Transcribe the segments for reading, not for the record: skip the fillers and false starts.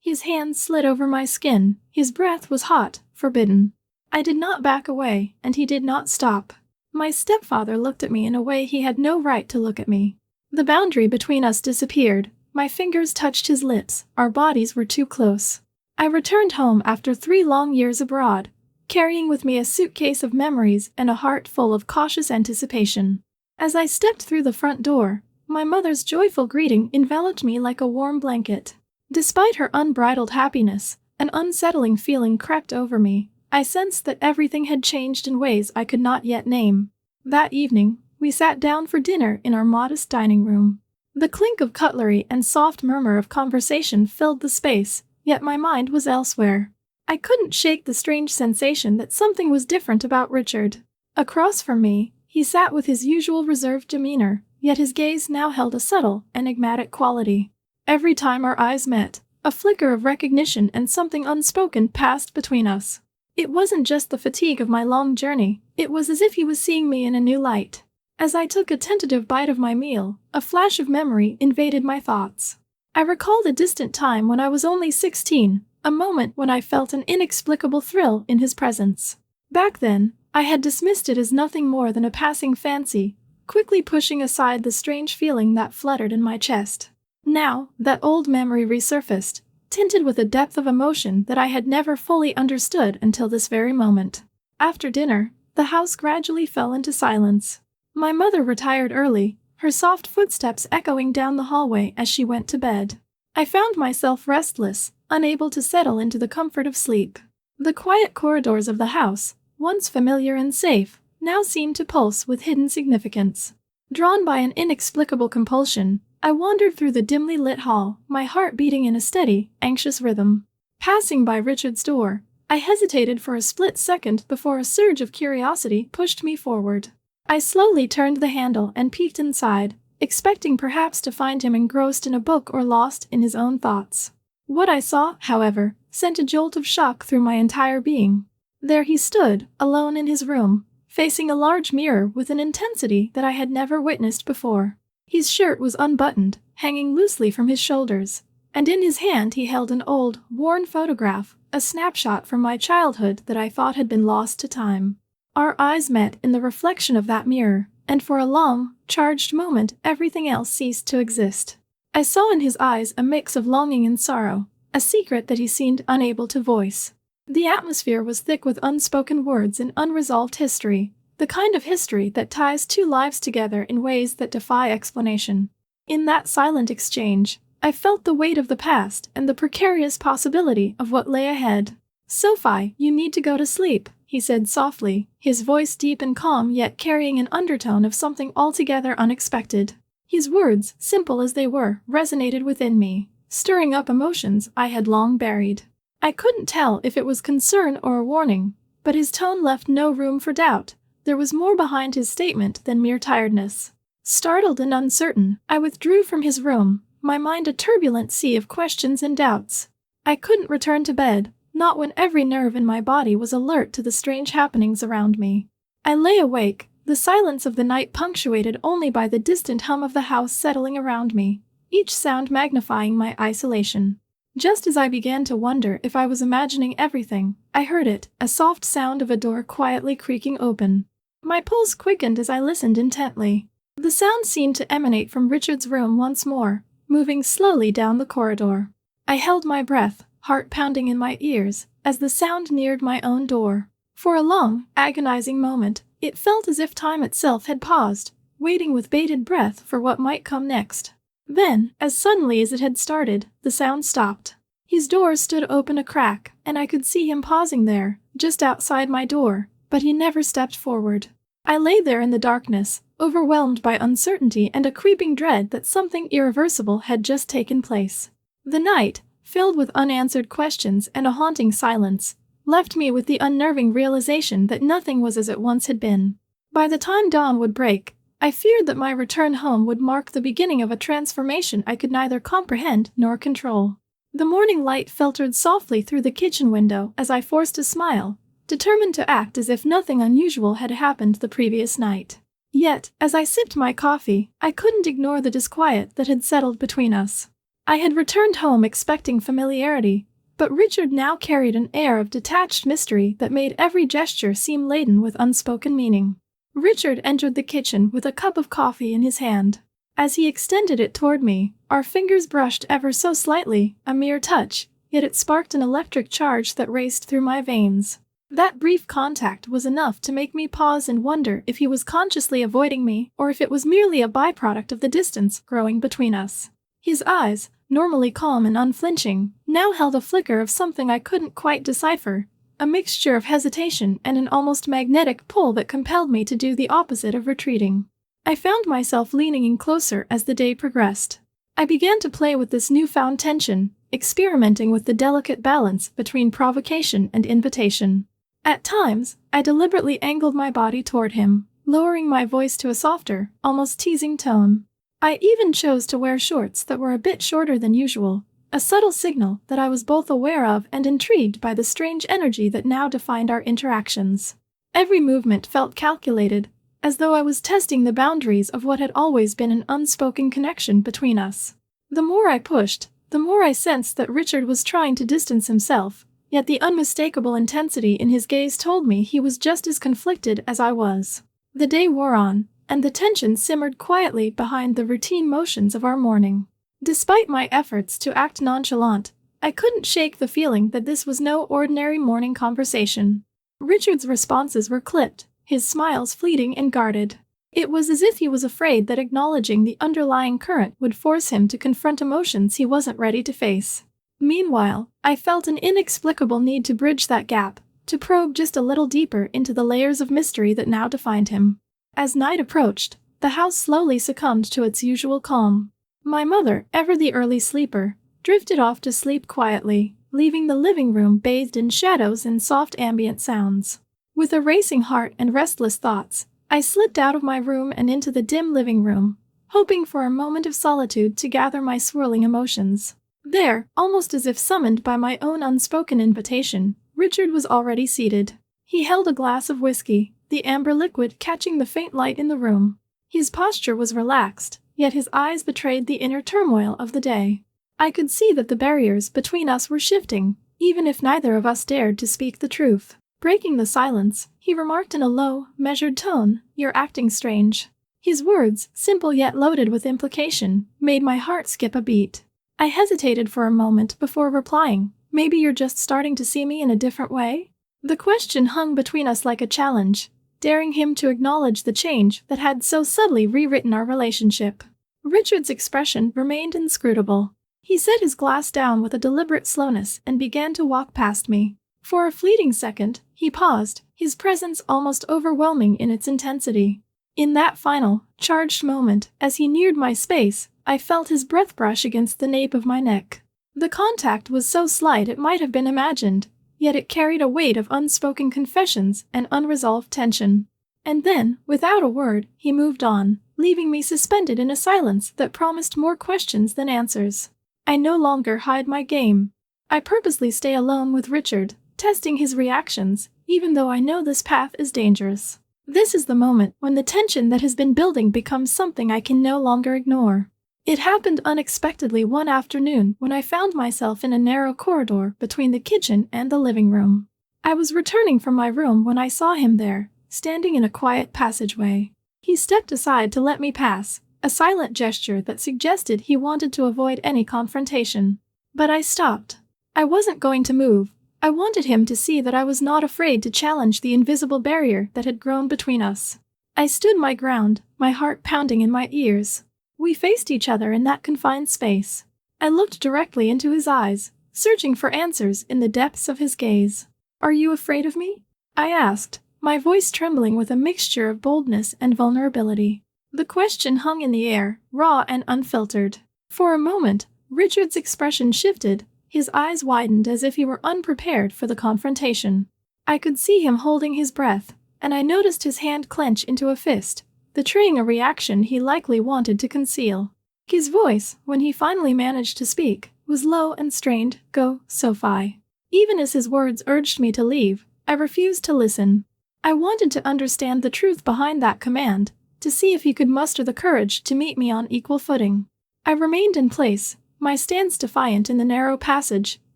His hand slid over my skin. His breath was hot, forbidden. I did not back away, and he did not stop. My stepfather looked at me in a way he had no right to look at me. The boundary between us disappeared. My fingers touched his lips. Our bodies were too close. I returned home after 3 long years abroad, carrying with me a suitcase of memories and a heart full of cautious anticipation. As I stepped through the front door, my mother's joyful greeting enveloped me like a warm blanket. Despite her unbridled happiness, an unsettling feeling crept over me. I sensed that everything had changed in ways I could not yet name. That evening, we sat down for dinner in our modest dining room. The clink of cutlery and soft murmur of conversation filled the space, yet my mind was elsewhere. I couldn't shake the strange sensation that something was different about Richard. Across from me, he sat with his usual reserved demeanor, yet his gaze now held a subtle, enigmatic quality. Every time our eyes met, a flicker of recognition and something unspoken passed between us. It wasn't just the fatigue of my long journey, it was as if he was seeing me in a new light. As I took a tentative bite of my meal, a flash of memory invaded my thoughts. I recalled a distant time when I was only 16, a moment when I felt an inexplicable thrill in his presence. Back then, I had dismissed it as nothing more than a passing fancy, quickly pushing aside the strange feeling that fluttered in my chest. Now, that old memory resurfaced, tinted with a depth of emotion that I had never fully understood until this very moment. After dinner, the house gradually fell into silence. My mother retired early, her soft footsteps echoing down the hallway as she went to bed. I found myself restless, unable to settle into the comfort of sleep. The quiet corridors of the house, once familiar and safe, now seemed to pulse with hidden significance. Drawn by an inexplicable compulsion, I wandered through the dimly lit hall, my heart beating in a steady, anxious rhythm. Passing by Richard's door, I hesitated for a split second before a surge of curiosity pushed me forward. I slowly turned the handle and peeked inside, expecting perhaps to find him engrossed in a book or lost in his own thoughts. What I saw, however, sent a jolt of shock through my entire being. There he stood, alone in his room, facing a large mirror with an intensity that I had never witnessed before. His shirt was unbuttoned, hanging loosely from his shoulders, and in his hand he held an old, worn photograph, a snapshot from my childhood that I thought had been lost to time. Our eyes met in the reflection of that mirror, and for a long, charged moment everything else ceased to exist. I saw in his eyes a mix of longing and sorrow, a secret that he seemed unable to voice. The atmosphere was thick with unspoken words and unresolved history, the kind of history that ties 2 lives together in ways that defy explanation. In that silent exchange, I felt the weight of the past and the precarious possibility of what lay ahead. "Sophie, you need to go to sleep," he said softly, his voice deep and calm yet carrying an undertone of something altogether unexpected. His words, simple as they were, resonated within me, stirring up emotions I had long buried. I couldn't tell if it was concern or a warning, but his tone left no room for doubt. There was more behind his statement than mere tiredness. Startled and uncertain, I withdrew from his room, my mind a turbulent sea of questions and doubts. I couldn't return to bed, not when every nerve in my body was alert to the strange happenings around me. I lay awake, the silence of the night punctuated only by the distant hum of the house settling around me, each sound magnifying my isolation. Just as I began to wonder if I was imagining everything, I heard it, a soft sound of a door quietly creaking open. My pulse quickened as I listened intently. The sound seemed to emanate from Richard's room once more, moving slowly down the corridor. I held my breath, heart pounding in my ears, as the sound neared my own door. For a long, agonizing moment, it felt as if time itself had paused, waiting with bated breath for what might come next. Then, as suddenly as it had started, the sound stopped. His door stood open a crack, and I could see him pausing there, just outside my door, but he never stepped forward. I lay there in the darkness, overwhelmed by uncertainty and a creeping dread that something irreversible had just taken place. The night, filled with unanswered questions and a haunting silence, left me with the unnerving realization that nothing was as it once had been. By the time dawn would break, I feared that my return home would mark the beginning of a transformation I could neither comprehend nor control. The morning light filtered softly through the kitchen window as I forced a smile, determined to act as if nothing unusual had happened the previous night. Yet, as I sipped my coffee, I couldn't ignore the disquiet that had settled between us. I had returned home expecting familiarity, but Richard now carried an air of detached mystery that made every gesture seem laden with unspoken meaning. Richard entered the kitchen with a cup of coffee in his hand. As he extended it toward me, our fingers brushed ever so slightly, a mere touch, yet it sparked an electric charge that raced through my veins. That brief contact was enough to make me pause and wonder if he was consciously avoiding me or if it was merely a byproduct of the distance growing between us. His eyes, normally calm and unflinching, now held a flicker of something I couldn't quite decipher, a mixture of hesitation and an almost magnetic pull that compelled me to do the opposite of retreating. I found myself leaning in closer as the day progressed. I began to play with this newfound tension, experimenting with the delicate balance between provocation and invitation. At times, I deliberately angled my body toward him, lowering my voice to a softer, almost teasing tone. I even chose to wear shorts that were a bit shorter than usual, a subtle signal that I was both aware of and intrigued by the strange energy that now defined our interactions. Every movement felt calculated, as though I was testing the boundaries of what had always been an unspoken connection between us. The more I pushed, the more I sensed that Richard was trying to distance himself, yet the unmistakable intensity in his gaze told me he was just as conflicted as I was. The day wore on, and the tension simmered quietly behind the routine motions of our morning. Despite my efforts to act nonchalant, I couldn't shake the feeling that this was no ordinary morning conversation. Richard's responses were clipped, his smiles fleeting and guarded. It was as if he was afraid that acknowledging the underlying current would force him to confront emotions he wasn't ready to face. Meanwhile, I felt an inexplicable need to bridge that gap, to probe just a little deeper into the layers of mystery that now defined him. As night approached, the house slowly succumbed to its usual calm. My mother, ever the early sleeper, drifted off to sleep quietly, leaving the living room bathed in shadows and soft ambient sounds. With a racing heart and restless thoughts, I slipped out of my room and into the dim living room, hoping for a moment of solitude to gather my swirling emotions. There, almost as if summoned by my own unspoken invitation, Richard was already seated. He held a glass of whiskey, the amber liquid catching the faint light in the room. His posture was relaxed, yet his eyes betrayed the inner turmoil of the day. I could see that the barriers between us were shifting, even if neither of us dared to speak the truth. Breaking the silence, he remarked in a low, measured tone, "You're acting strange." His words, simple yet loaded with implication, made my heart skip a beat. I hesitated for a moment before replying, "Maybe you're just starting to see me in a different way?" The question hung between us like a challenge, daring him to acknowledge the change that had so subtly rewritten our relationship. Richard's expression remained inscrutable. He set his glass down with a deliberate slowness and began to walk past me. For a fleeting second, he paused, his presence almost overwhelming in its intensity. In that final, charged moment, as he neared my space, I felt his breath brush against the nape of my neck. The contact was so slight it might have been imagined, yet it carried a weight of unspoken confessions and unresolved tension. And then, without a word, he moved on, leaving me suspended in a silence that promised more questions than answers. I no longer hide my game. I purposely stay alone with Richard, testing his reactions, even though I know this path is dangerous. This is the moment when the tension that has been building becomes something I can no longer ignore. It happened unexpectedly one afternoon when I found myself in a narrow corridor between the kitchen and the living room. I was returning from my room when I saw him there, standing in a quiet passageway. He stepped aside to let me pass, a silent gesture that suggested he wanted to avoid any confrontation. But I stopped. I wasn't going to move. I wanted him to see that I was not afraid to challenge the invisible barrier that had grown between us. I stood my ground, my heart pounding in my ears. We faced each other in that confined space. I looked directly into his eyes, searching for answers in the depths of his gaze. "Are you afraid of me?" I asked, my voice trembling with a mixture of boldness and vulnerability. The question hung in the air, raw and unfiltered. For a moment, Richard's expression shifted. His eyes widened as if he were unprepared for the confrontation. I could see him holding his breath, and I noticed his hand clench into a fist, betraying a reaction he likely wanted to conceal. His voice, when he finally managed to speak, was low and strained. "Go, Sophie." Even as his words urged me to leave, I refused to listen. I wanted to understand the truth behind that command, to see if he could muster the courage to meet me on equal footing. I remained in place, my stance defiant in the narrow passage,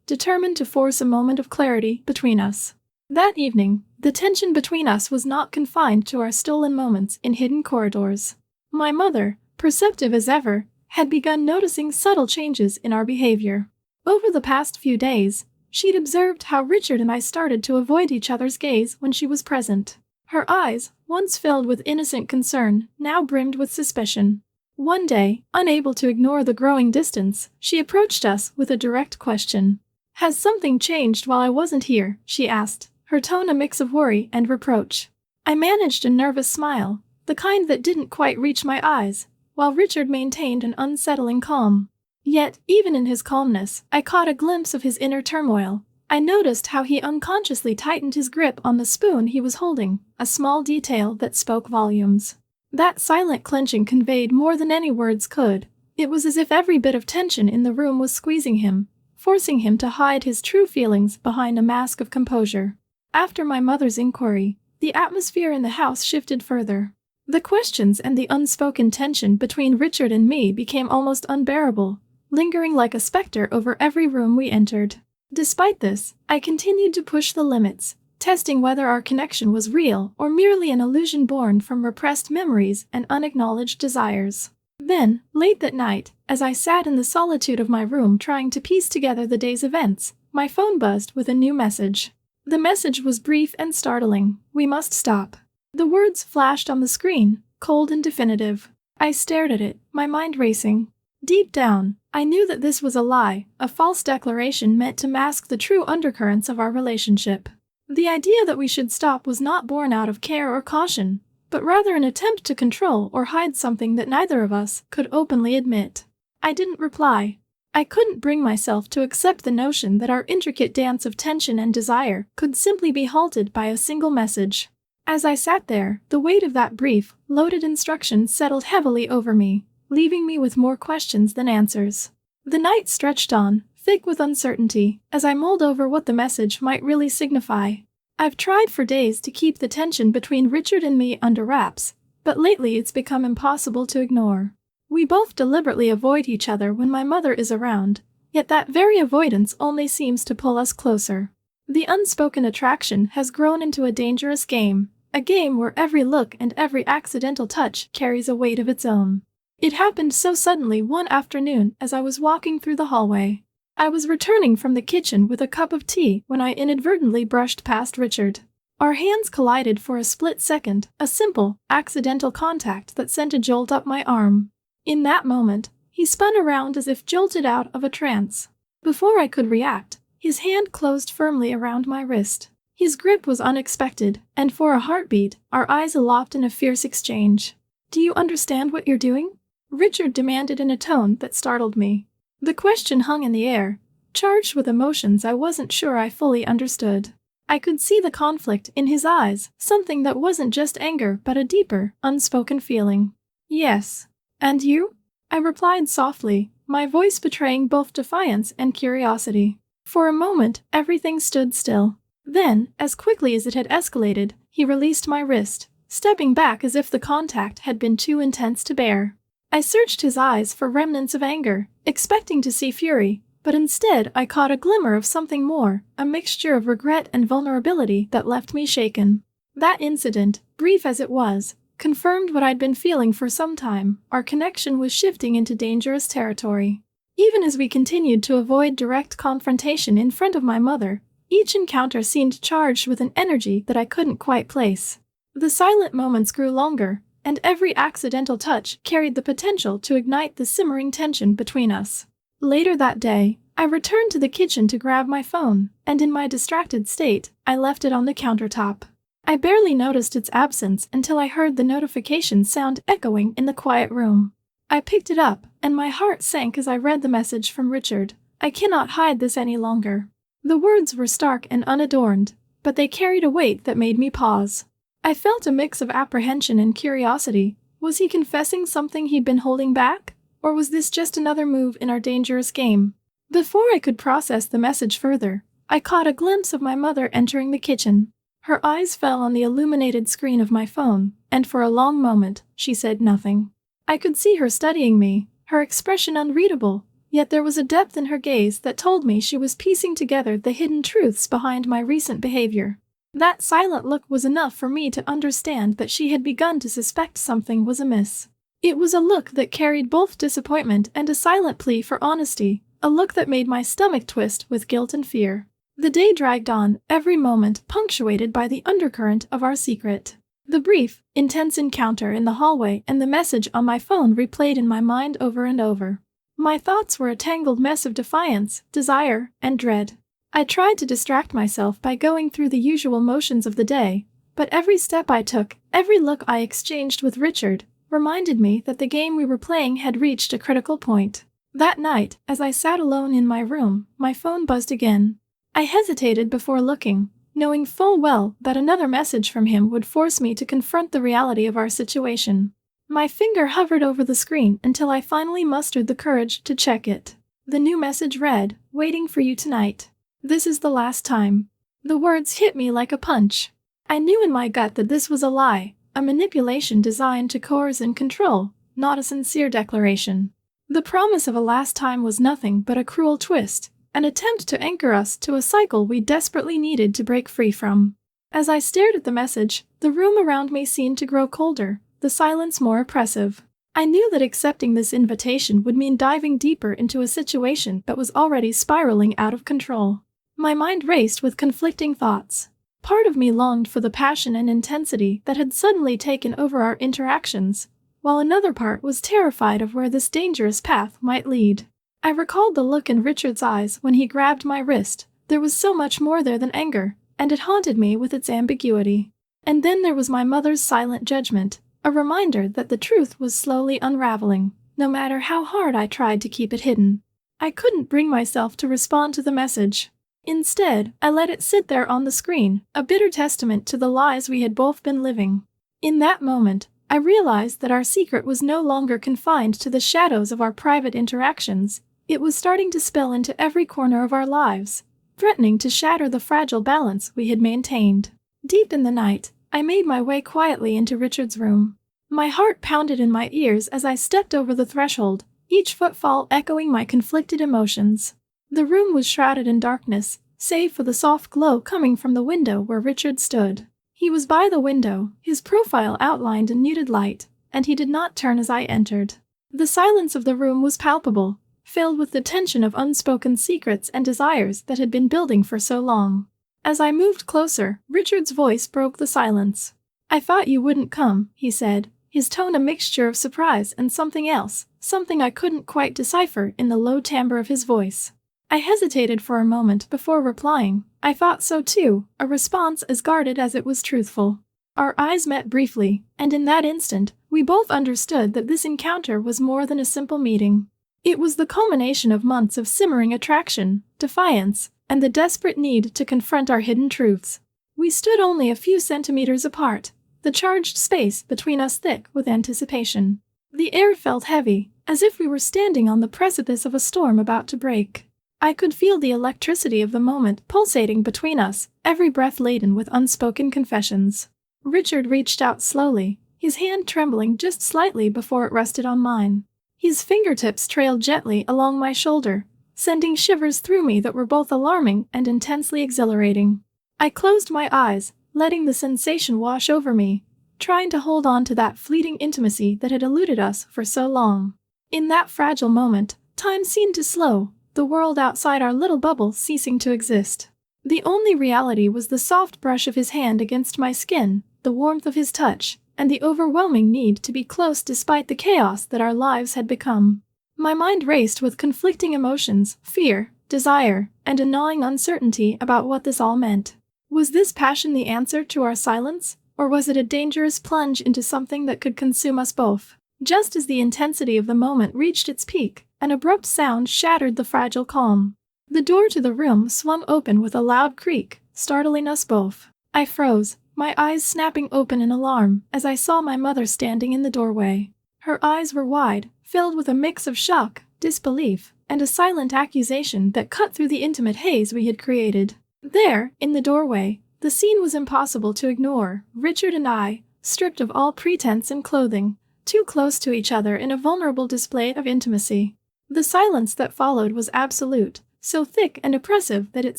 determined to force a moment of clarity between us. That evening, the tension between us was not confined to our stolen moments in hidden corridors. My mother, perceptive as ever, had begun noticing subtle changes in our behavior. Over the past few days, she'd observed how Richard and I started to avoid each other's gaze when she was present. Her eyes, once filled with innocent concern, now brimmed with suspicion. One day, unable to ignore the growing distance, she approached us with a direct question. "Has something changed while I wasn't here?" she asked, her tone a mix of worry and reproach. I managed a nervous smile, the kind that didn't quite reach my eyes, while Richard maintained an unsettling calm. Yet, even in his calmness, I caught a glimpse of his inner turmoil. I noticed how he unconsciously tightened his grip on the spoon he was holding, a small detail that spoke volumes. That silent clenching conveyed more than any words could. It was as if every bit of tension in the room was squeezing him, forcing him to hide his true feelings behind a mask of composure. After my mother's inquiry, the atmosphere in the house shifted further. The questions and the unspoken tension between Richard and me became almost unbearable, lingering like a specter over every room we entered. Despite this, I continued to push the limits, testing whether our connection was real or merely an illusion born from repressed memories and unacknowledged desires. Then, late that night, as I sat in the solitude of my room trying to piece together the day's events, my phone buzzed with a new message. The message was brief and startling. "We must stop." The words flashed on the screen, cold and definitive. I stared at it, my mind racing. Deep down, I knew that this was a lie, a false declaration meant to mask the true undercurrents of our relationship. The idea that we should stop was not born out of care or caution, but rather an attempt to control or hide something that neither of us could openly admit. I didn't reply. I couldn't bring myself to accept the notion that our intricate dance of tension and desire could simply be halted by a single message. As I sat there, the weight of that brief, loaded instruction settled heavily over me, leaving me with more questions than answers. The night stretched on, thick with uncertainty, as I mulled over what the message might really signify. I've tried for days to keep the tension between Richard and me under wraps, but lately it's become impossible to ignore. We both deliberately avoid each other when my mother is around, yet that very avoidance only seems to pull us closer. The unspoken attraction has grown into a dangerous game, a game where every look and every accidental touch carries a weight of its own. It happened so suddenly one afternoon as I was walking through the hallway. I was returning from the kitchen with a cup of tea when I inadvertently brushed past Richard. Our hands collided for a split second, a simple, accidental contact that sent a jolt up my arm. In that moment, he spun around as if jolted out of a trance. Before I could react, his hand closed firmly around my wrist. His grip was unexpected, and for a heartbeat, our eyes aloft in a fierce exchange. "Do you understand what you're doing?" Richard demanded in a tone that startled me. The question hung in the air, charged with emotions I wasn't sure I fully understood. I could see the conflict in his eyes, something that wasn't just anger but a deeper, unspoken feeling. "Yes. And you?" I replied softly, my voice betraying both defiance and curiosity. For a moment, everything stood still. Then, as quickly as it had escalated, he released my wrist, stepping back as if the contact had been too intense to bear. I searched his eyes for remnants of anger, expecting to see fury, but instead I caught a glimmer of something more, a mixture of regret and vulnerability that left me shaken. That incident, brief as it was, confirmed what I'd been feeling for some time. Our connection was shifting into dangerous territory. Even as we continued to avoid direct confrontation in front of my mother, each encounter seemed charged with an energy that I couldn't quite place. The silent moments grew longer, and every accidental touch carried the potential to ignite the simmering tension between us. Later that day, I returned to the kitchen to grab my phone, and in my distracted state, I left it on the countertop. I barely noticed its absence until I heard the notification sound echoing in the quiet room. I picked it up, and my heart sank as I read the message from Richard. "I cannot hide this any longer." The words were stark and unadorned, but they carried a weight that made me pause. I felt a mix of apprehension and curiosity. Was he confessing something he'd been holding back? Or was this just another move in our dangerous game? Before I could process the message further, I caught a glimpse of my mother entering the kitchen. Her eyes fell on the illuminated screen of my phone, and for a long moment, she said nothing. I could see her studying me, her expression unreadable, Yet there was a depth in her gaze that told me she was piecing together the hidden truths behind my recent behavior. That silent look was enough for me to understand that she had begun to suspect something was amiss. It was a look that carried both disappointment and a silent plea for honesty, a look that made my stomach twist with guilt and fear. The day dragged on, every moment punctuated by the undercurrent of our secret. The brief, intense encounter in the hallway and the message on my phone replayed in my mind over and over. My thoughts were a tangled mess of defiance, desire, and dread. I tried to distract myself by going through the usual motions of the day, but every step I took, every look I exchanged with Richard, reminded me that the game we were playing had reached a critical point. That night, as I sat alone in my room, my phone buzzed again. I hesitated before looking, knowing full well that another message from him would force me to confront the reality of our situation. My finger hovered over the screen until I finally mustered the courage to check it. The new message read, "Waiting for you tonight. This is the last time." The words hit me like a punch. I knew in my gut that this was a lie, a manipulation designed to coerce and control, not a sincere declaration. The promise of a last time was nothing but a cruel twist, an attempt to anchor us to a cycle we desperately needed to break free from. As I stared at the message, the room around me seemed to grow colder, the silence more oppressive. I knew that accepting this invitation would mean diving deeper into a situation that was already spiraling out of control. My mind raced with conflicting thoughts. Part of me longed for the passion and intensity that had suddenly taken over our interactions, while another part was terrified of where this dangerous path might lead. I recalled the look in Richard's eyes when he grabbed my wrist. There was so much more there than anger, and it haunted me with its ambiguity. And then there was my mother's silent judgment, a reminder that the truth was slowly unraveling, no matter how hard I tried to keep it hidden. I couldn't bring myself to respond to the message. Instead, I let it sit there on the screen, a bitter testament to the lies we had both been living. In that moment, I realized that our secret was no longer confined to the shadows of our private interactions. It was starting to spill into every corner of our lives, threatening to shatter the fragile balance we had maintained. Deep in the night, I made my way quietly into Richard's room. My heart pounded in my ears as I stepped over the threshold, each footfall echoing my conflicted emotions. The room was shrouded in darkness, save for the soft glow coming from the window where Richard stood. He was by the window, his profile outlined in muted light, and he did not turn as I entered. The silence of the room was palpable, filled with the tension of unspoken secrets and desires that had been building for so long. As I moved closer, Richard's voice broke the silence. "I thought you wouldn't come," he said, his tone a mixture of surprise and something else, something I couldn't quite decipher in the low timbre of his voice. I hesitated for a moment before replying. "I thought so too," a response as guarded as it was truthful. Our eyes met briefly, and in that instant, we both understood that this encounter was more than a simple meeting. It was the culmination of months of simmering attraction, defiance, and the desperate need to confront our hidden truths. We stood only a few centimeters apart, the charged space between us thick with anticipation. The air felt heavy, as if we were standing on the precipice of a storm about to break. I could feel the electricity of the moment pulsating between us, every breath laden with unspoken confessions. Richard reached out slowly, his hand trembling just slightly before it rested on mine. His fingertips trailed gently along my shoulder, sending shivers through me that were both alarming and intensely exhilarating. I closed my eyes, letting the sensation wash over me, trying to hold on to that fleeting intimacy that had eluded us for so long. In that fragile moment, time seemed to slow, the world outside our little bubble ceasing to exist. The only reality was the soft brush of his hand against my skin, the warmth of his touch, and the overwhelming need to be close despite the chaos that our lives had become. My mind raced with conflicting emotions, fear, desire, and a gnawing uncertainty about what this all meant. Was this passion the answer to our silence, or was it a dangerous plunge into something that could consume us both? Just as the intensity of the moment reached its peak, an abrupt sound shattered the fragile calm. The door to the room swung open with a loud creak, startling us both. I froze, my eyes snapping open in alarm as I saw my mother standing in the doorway. Her eyes were wide, filled with a mix of shock, disbelief, and a silent accusation that cut through the intimate haze we had created. There, in the doorway, the scene was impossible to ignore. Richard and I, stripped of all pretense and clothing, too close to each other in a vulnerable display of intimacy. The silence that followed was absolute, so thick and oppressive that it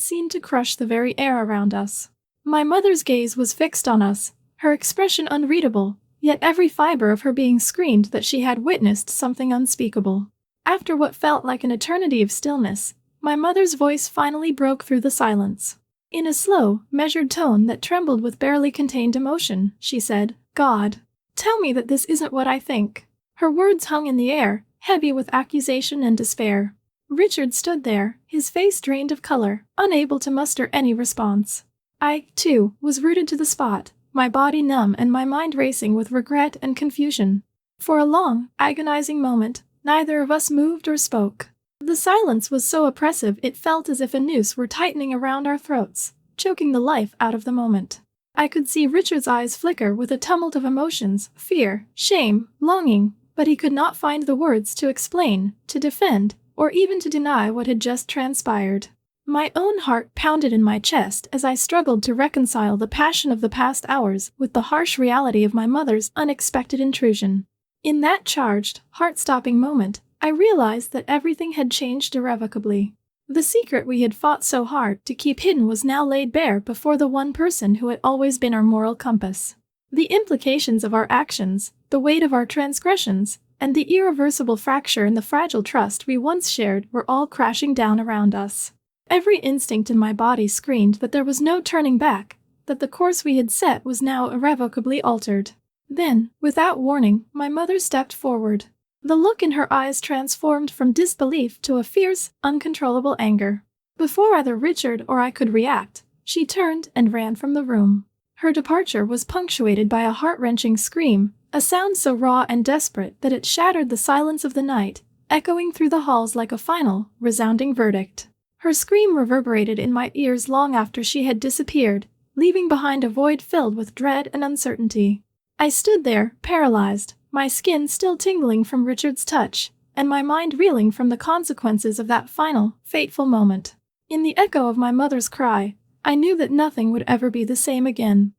seemed to crush the very air around us. My mother's gaze was fixed on us, her expression unreadable, yet every fiber of her being screamed that she had witnessed something unspeakable. After what felt like an eternity of stillness, my mother's voice finally broke through the silence. In a slow, measured tone that trembled with barely contained emotion, she said, "God, tell me that this isn't what I think." Her words hung in the air, heavy with accusation and despair. Richard stood there, his face drained of color, unable to muster any response. I, too, was rooted to the spot, my body numb and my mind racing with regret and confusion. For a long, agonizing moment, neither of us moved or spoke. The silence was so oppressive it felt as if a noose were tightening around our throats, choking the life out of the moment. I could see Richard's eyes flicker with a tumult of emotions, fear, shame, longing, but he could not find the words to explain, to defend, or even to deny what had just transpired. My own heart pounded in my chest as I struggled to reconcile the passion of the past hours with the harsh reality of my mother's unexpected intrusion. In that charged, heart-stopping moment, I realized that everything had changed irrevocably. The secret we had fought so hard to keep hidden was now laid bare before the one person who had always been our moral compass. The implications of our actions, the weight of our transgressions, and the irreversible fracture in the fragile trust we once shared were all crashing down around us. Every instinct in my body screamed that there was no turning back, that the course we had set was now irrevocably altered. Then, without warning, my mother stepped forward. The look in her eyes transformed from disbelief to a fierce, uncontrollable anger. Before either Richard or I could react, she turned and ran from the room. Her departure was punctuated by a heart-wrenching scream, a sound so raw and desperate that it shattered the silence of the night, echoing through the halls like a final, resounding verdict. Her scream reverberated in my ears long after she had disappeared, leaving behind a void filled with dread and uncertainty. I stood there, paralyzed, my skin still tingling from Richard's touch, and my mind reeling from the consequences of that final, fateful moment. In the echo of my mother's cry, I knew that nothing would ever be the same again.